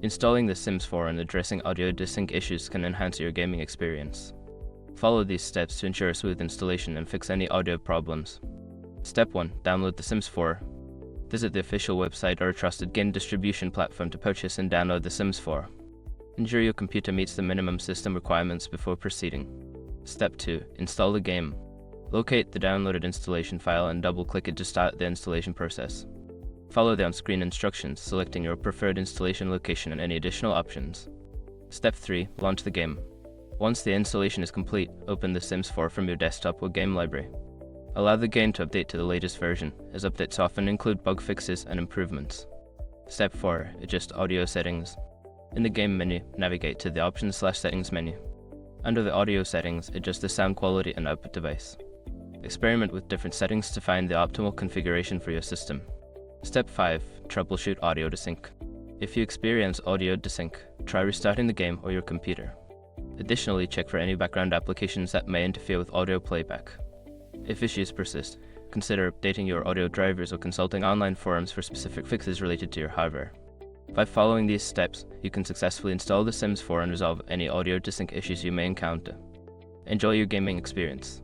Installing The Sims 4 and addressing audio desync issues can enhance your gaming experience. Follow these steps to ensure a smooth installation and fix any audio problems. Step 1. Download The Sims 4. Visit the official website or a trusted game distribution platform to purchase and download The Sims 4. Ensure your computer meets the minimum system requirements before proceeding. Step 2. Install the game. Locate the downloaded installation file and double-click it to start the installation process. Follow the on-screen instructions, selecting your preferred installation location and any additional options. Step 3. Launch the game. Once the installation is complete, open The Sims 4 from your desktop or game library. Allow the game to update to the latest version, as updates often include bug fixes and improvements. Step 4. Adjust audio settings. In the game menu, navigate to the Options/Settings menu. Under the audio settings, adjust the sound quality and output device. Experiment with different settings to find the optimal configuration for your system. Step 5. Troubleshoot audio desync. If you experience audio desync, try restarting the game or your computer. Additionally, check for any background applications that may interfere with audio playback. If issues persist, consider updating your audio drivers or consulting online forums for specific fixes related to your hardware. By following these steps, you can successfully install The Sims 4 and resolve any audio desync issues you may encounter. Enjoy your gaming experience.